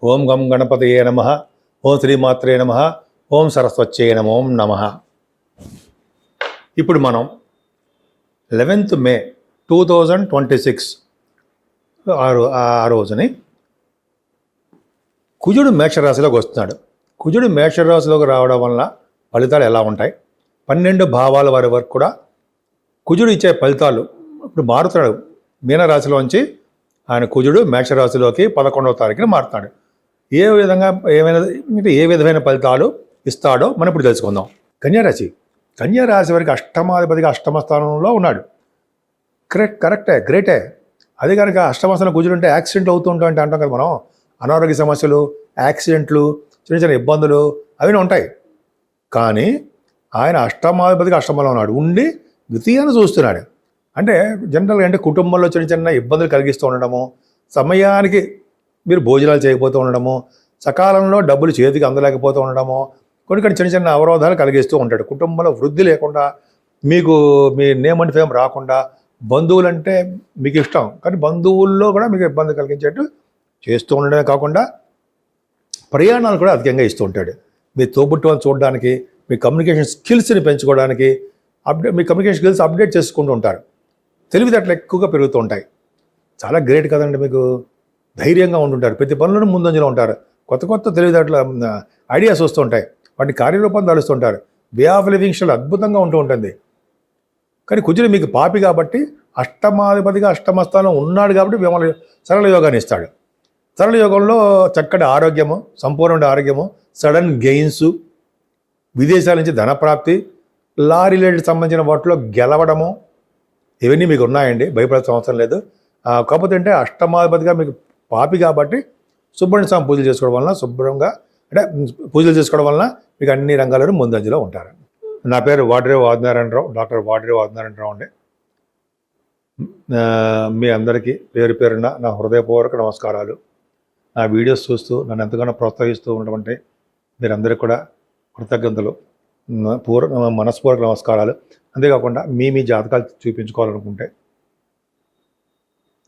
ఓం గం గణపతయే నమః. ఓం శ్రీమాత్రే నమః. ఓం సరస్వత్యై నమో నమః. ఇప్పుడు మనం 11th మే 2026 ఆ రోజుని కుజుడు మేషరాశిలోకి వస్తున్నాడు. కుజుడు మేషరాశిలోకి రావడం వల్ల ఫలితాలు ఎలా ఉంటాయి? 12 భావాల వారి వరకు కూడా కుజుడు ఇచ్చే ఫలితాలు ఇప్పుడు మారుతున్నాడు. మీనరాశిలోంచి ఆయన కుజుడు మేషరాశిలోకి 11వ తారీఖున మారుతాడు. ఏ విధమైన ఫలితాలు ఇస్తాడో మనం ఇప్పుడు తెలుసుకుందాం. కన్యారాశి వారికి అష్టమాధిపతిగా అష్టమ స్థానంలో ఉన్నాడు. గ్రేటే. అది కనుక అష్టమస్థానం కుజుడు ఉంటే యాక్సిడెంట్లు అవుతూ ఉంటాయంటే అంటాం కదా మనం. అనారోగ్య సమస్యలు, యాక్సిడెంట్లు, చిన్న చిన్న ఇబ్బందులు అవి ఉంటాయి. కానీ ఆయన అష్టమాధిపతిగా అష్టమంలో ఉన్నాడు. ఉండి ద్వితీయాన్ని చూస్తున్నాడు. అంటే జనరల్గా అంటే కుటుంబంలో చిన్న చిన్న ఇబ్బందులు కలిగిస్తూ ఉండడము, సమయానికి మీరు భోజనాలు చేయకపోతూ ఉండడము, సకాలంలో డబ్బులు చేతికి అందలేకపోతూ ఉండడము, కొన్ని చిన్న చిన్న అవరోధాలు కలిగిస్తూ ఉంటాడు. కుటుంబంలో వృద్ధి లేకుండా, మీకు మీ నేమ్ అండ్ ఫేమ్ రాకుండా, బంధువులంటే మీకు ఇష్టం కానీ బంధువుల్లో కూడా మీకు ఇబ్బంది కలిగించేట్టు చేస్తూ ఉండడమే కాకుండా ప్రయాణాలు కూడా అధికంగా ఇస్తూ ఉంటాడు. మీ తోబుట్టుని చూడడానికి, మీ కమ్యూనికేషన్ స్కిల్స్ని పెంచుకోవడానికి, మీ కమ్యూనికేషన్ స్కిల్స్ అప్డేట్ చేసుకుంటూ ఉంటారు. తెలివితేటలు ఎక్కువగా పెరుగుతూ ఉంటాయి. చాలా గ్రేట్ కదండి. మీకు ధైర్యంగా ఉంటుంటారు. ప్రతి పనులను ముందంజలో ఉంటారు. కొత్త కొత్త తెలివితేటల ఐడియాస్ వస్తూ ఉంటాయి. వాటిని కార్యరూపం దాలుస్తుంటారు. వే ఆఫ్ లివింగ్ స్టైల్ అద్భుతంగా ఉంటూ ఉంటుంది. కానీ కుజుడు మీకు పాపి కాబట్టి అష్టమాధిపతిగా అష్టమస్థానం ఉన్నాడు కాబట్టి మిమ్మల్ని సరళ యోగాన్ని ఇస్తాడు. సరళ యోగంలో చక్కటి ఆరోగ్యము, సంపూర్ణ ఆరోగ్యము, సడన్ గెయిన్స్, విదేశాల నుంచి ధనప్రాప్తి, లా రిలేటెడ్ సంబంధించిన వాటిలో గెలవడము, ఇవన్నీ మీకు ఉన్నాయండి. భయపడాల్సిన అవసరం లేదు. కాకపోతే అంటే అష్టమాధిపతిగా మీకు పాపి కాబట్టి సుబ్రహ్మణ్య స్వామి పూజలు చేసుకోవడం వలన పూజలు చేసుకోవడం వలన మీకు అన్ని రంగాలను ముందంజలో ఉంటారు. నా పేరు వాడ్రేవు ఆదినారాయణరావు, డాక్టర్ వాడ్రేవు ఆదినారాయణరావు అండి. మీ అందరికీ పేరు పేరున నా హృదయపూర్వక నమస్కారాలు. నా వీడియోస్ చూస్తూ నన్ను ఎంతగానో ప్రోత్సహిస్తూ ఉన్నటువంటి మీరందరికీ కూడా కృతజ్ఞతలు, మనస్పూర్వక నమస్కారాలు. అంతేకాకుండా మీ జాతకాలు చూపించుకోవాలనుకుంటే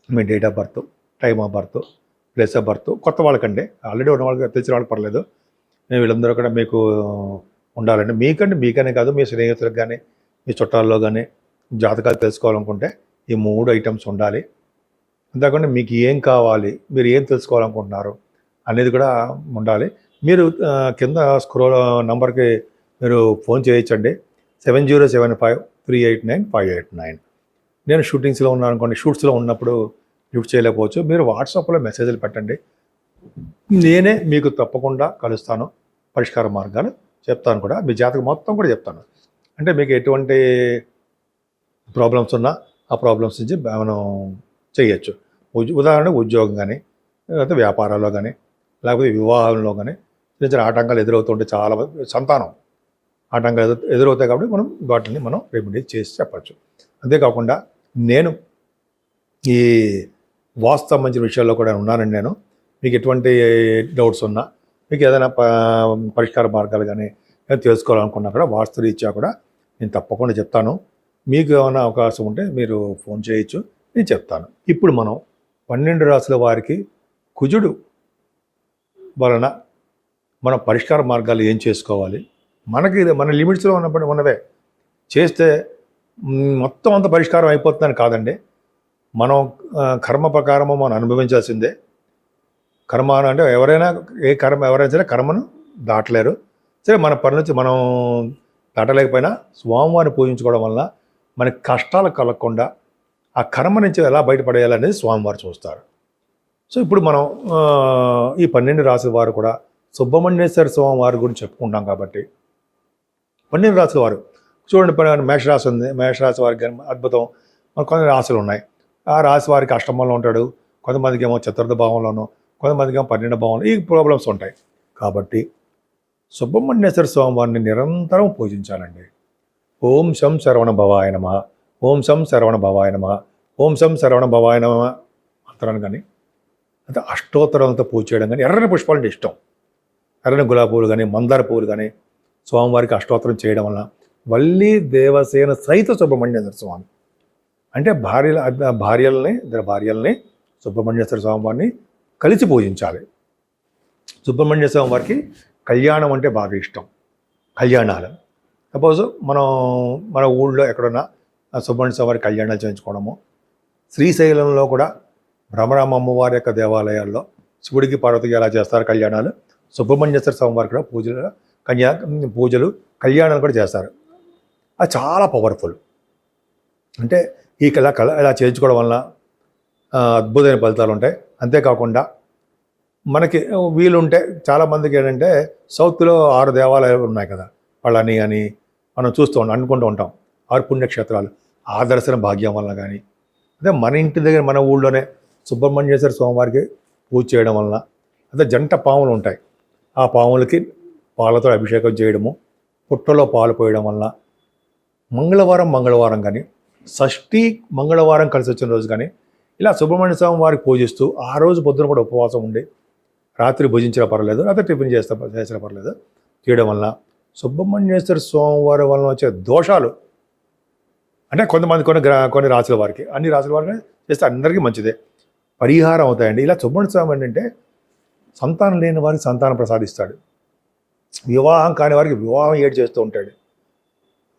మీ date of birth, time of birth, place of birth కొత్త వాళ్ళకండి, ఆల్రెడీ ఉన్న వాళ్ళకి తెలిసిన వాళ్ళకి పర్లేదు. వీళ్ళందరూ కూడా మీకు ఉండాలండి. మీకనే కాదు, మీ స్నేహితులకు కానీ మీ చుట్టాల్లో కానీ జాతకాలు తెలుసుకోవాలనుకుంటే ఈ 3 ఐటమ్స్ ఉండాలి. అంతేకాకుండా మీకు ఏం కావాలి, మీరు ఏం తెలుసుకోవాలనుకుంటున్నారు అనేది కూడా ఉండాలి. మీరు కింద స్క్రోల్ నంబర్కి మీరు ఫోన్ చేయొచ్చండి. 7075389589. నేను షూటింగ్స్లో ఉన్నాను అనుకోండి, షూట్స్లో ఉన్నప్పుడు లిఫ్ట్ చేయలేకపోవచ్చు. మీరు వాట్సాప్లో మెసేజ్లు పెట్టండి. నేనే మీకు తప్పకుండా కలుస్తాను. పరిష్కార మార్గాలు చెప్తాను కూడా. మీ జాతకం మొత్తం కూడా చెప్తాను. అంటే మీకు ఎటువంటి ప్రాబ్లమ్స్ ఉన్నా ఆ ప్రాబ్లమ్స్ నుంచి మనం చేయొచ్చు. ఉదాహరణకు ఉద్యోగం కానీ, లేకపోతే వ్యాపారాల్లో కానీ, లేకపోతే వివాహంలో కానీ చిన్న చిన్న ఆటంకాలు ఎదురవుతుంటే, చాలా సంతానం ఆటంకాలు ఎదురవుతాయి కాబట్టి వాటిని మనం రెమెడీ చేసి చెప్పచ్చు. అంతేకాకుండా నేను ఈ వాస్తు సంబంధించిన విషయాల్లో కూడా ఉన్నానండి. మీకు ఎటువంటి డౌట్స్ ఉన్నా, మీకు ఏదైనా పరిష్కార మార్గాలు కానీ తెలుసుకోవాలనుకున్నా కూడా వాస్తు రీత్యా కూడా నేను తప్పకుండా చెప్తాను. మీకు ఏమైనా అవకాశం ఉంటే మీరు ఫోన్ చేయొచ్చు, నేను చెప్తాను. ఇప్పుడు మనం 12 రాశుల వారికి కుజుడు వలన మనం పరిష్కార మార్గాలు ఏం చేసుకోవాలి, మన లిమిట్స్లో ఉన్నవే చేస్తే మొత్తం అంత పరిష్కారం అయిపోతుందని కాదండి. మనం కర్మ ప్రకారము మనం అనుభవించాల్సిందే. కర్మ అంటే ఎవరైనా సరే కర్మను దాటలేరు. సరే, మన పని నుంచి మనం దాటలేకపోయినా స్వామివారిని పూజించుకోవడం వలన మనకి కష్టాలు కలగకుండా ఆ కర్మ నుంచి ఎలా బయటపడేయాలనేది స్వామివారు చూస్తారు. సో ఇప్పుడు మనం ఈ 12 రాశుల వారు కూడా సుబ్రహ్మణ్యేశ్వర స్వామి వారి గురించి చెప్పుకుంటాం కాబట్టి 12 రాశుల వారు చూడండి. మేషరాశి ఉంది. మేషరాశి వారికి అద్భుతం. కొన్ని రాశులు ఉన్నాయి. ఆ రాశి వారికి అష్టమంలో ఉంటాడు, కొంతమందికి ఏమో చతుర్థ భావంలోనూ, కొంతమందికి ఏమో 12వ భావంలో ఈ ప్రాబ్లమ్స్ ఉంటాయి. కాబట్టి సుబ్రహ్మణ్యేశ్వర స్వామి వారిని నిరంతరం పూజించాలండి. ఓం శం శరవణ భవాయ నమః, ఓం శం శరవణ భవాయ నమః, ఓం శం శరవణ భవాయ నమః మంత్రాన్ని కానీ, అంటే అష్టోత్తరాలతో పూజ చేయడం కానీ, ఎర్రని పుష్పాలంటే ఇష్టం. ఎర్రని గులాబీ పువ్వులు కానీ, మందార పువ్వులు కానీ స్వామివారికి అష్టోత్తరం చేయడం వలన వల్లి దేవసేన సహిత సుబ్రహ్మణ్యేశ్వర స్వామి అంటే ఇద్దరు భార్యల్ని సుబ్రహ్మణ్యేశ్వర స్వామి వారిని కలిసి పూజించాలి. సుబ్రహ్మణ్య స్వామి వారికి కళ్యాణం అంటే బాగా ఇష్టం. కళ్యాణాలు సపోజ్ మన ఊళ్ళో ఎక్కడున్నా సుబ్రహ్మణ్య స్వామి వారి కళ్యాణాలు చేయించుకోవడము. శ్రీశైలంలో కూడా భ్రమరామ అమ్మవారి యొక్క దేవాలయాల్లో శివుడికి పార్వతికి ఎలా చేస్తారు కళ్యాణాలు, సుబ్రహ్మణ్యేశ్వర స్వామి వారికి కూడా పూజలు కళ్యాణాలు కూడా చేస్తారు. అది చాలా పవర్ఫుల్. అంటే ఈ ఇలా చేయించుకోవడం వలన అద్భుతమైన ఫలితాలు ఉంటాయి. అంతేకాకుండా మనకి వీలుంటే చాలామందికి ఏంటంటే సౌత్లో 6 దేవాలయాలు ఉన్నాయి కదా, వాళ్ళని అని మనం అనుకుంటూ ఉంటాం. 6 పుణ్యక్షేత్రాలు. ఆ దర్శన భాగ్యం వలన కానీ, అదే మన ఇంటి దగ్గర మన ఊళ్ళోనే సుబ్రహ్మణ్యేశ్వర స్వామివారికి పూజ చేయడం వలన, అదే జంట పాములు ఉంటాయి, ఆ పాములకి పాలతో అభిషేకం చేయడము, పుట్టలో పాలు పోయడం వలన, మంగళవారం కానీ, షష్ఠి మంగళవారం కలిసి వచ్చిన రోజు కానీ ఇలా సుబ్రహ్మణ్య స్వామి వారికి పూజిస్తూ ఆ రోజు పొద్దున కూడా ఉపవాసం ఉండి రాత్రి భుజించినా పర్లేదు, రాత్రి టిఫిన్ చేసినా పర్లేదు చేయడం వలన సుబ్రహ్మణ్యేశ్వర స్వామి వారి వలన వచ్చే దోషాలు, అంటే కొంతమంది కొన్ని రాశుల వారికి, అన్ని రాశుల వారికి చేస్తే అందరికీ మంచిదే, పరిహారం అవుతాయండి. ఇలా సుబ్రహ్మణ్య స్వామి ఏంటంటే సంతానం లేని వారికి సంతానం ప్రసాదిస్తాడు, వివాహం కాని వారికి వివాహం చేస్తూ ఉంటాడు,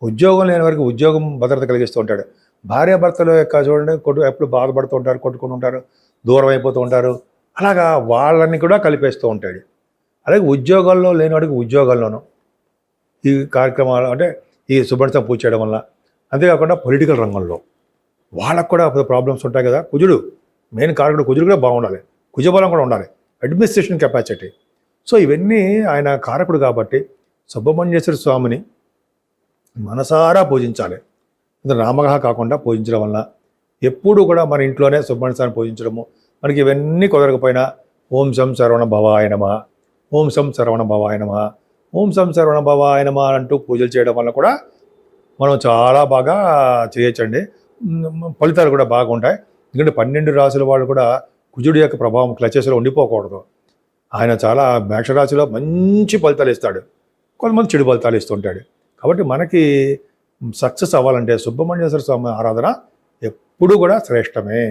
ఉద్యోగం లేని వారికి ఉద్యోగం భద్రత కలిగిస్తూ ఉంటాడు. భార్యాభర్తలు యొక్క చూడండి ఎప్పుడు బాధపడుతూ ఉంటారు, కొట్టుకుని ఉంటారు, దూరం అయిపోతూ ఉంటారు, అలాగా వాళ్ళని కూడా కలిపేస్తూ ఉంటాడు. అలాగే ఉద్యోగాల్లో లేని వాడికి ఉద్యోగాల్లోనూ ఈ కార్యక్రమాలు అంటే ఈ సుబ్రహ్మణ్య పూజ చేయడం వల్ల, అంతేకాకుండా పొలిటికల్ రంగంలో వాళ్ళకు కూడా ప్రాబ్లమ్స్ ఉంటాయి కదా. మెయిన్ కారకుడు కుజుడు కూడా బాగుండాలి, కుజబలం కూడా ఉండాలి, అడ్మినిస్ట్రేషన్ కెపాసిటీ. సో ఇవన్నీ ఆయన కారకుడు కాబట్టి సుబ్రహ్మణ్యేశ్వర స్వామిని మనసారా పూజించాలి. నామగా కాకుండా పూజించడం వల్ల ఎప్పుడూ కూడా మన ఇంట్లోనే సుబ్రహ్మణ్య స్వామిని పూజించడము, మనకి ఇవన్నీ కుదరకపోయినా ఓం శం శరవణ భవాయ నమః, ఓం శం శరవణ భవాయ నమః, ఓం శం శరవణ భవాయ నమః అంటూ పూజలు చేయడం వల్ల కూడా మనం చాలా బాగా చేయొచ్చండి. ఫలితాలు కూడా బాగుంటాయి. ఎందుకంటే 12 రాశుల వాళ్ళు కూడా కుజుడి యొక్క ప్రభావం క్లచెస్లో ఉండిపోకూడదు. ఆయన చాలా మేషరాశిలో మంచి ఫలితాలు ఇస్తాడు, కొంతమంది చెడు ఫలితాలు ఇస్తుంటాడు. కాబట్టి మనకి సక్సెస్ అవ్వాలంటే సుబ్రహ్మణ్యేశ్వర స్వామి ఆరాధన ఎప్పుడూ కూడా శ్రేష్టమే.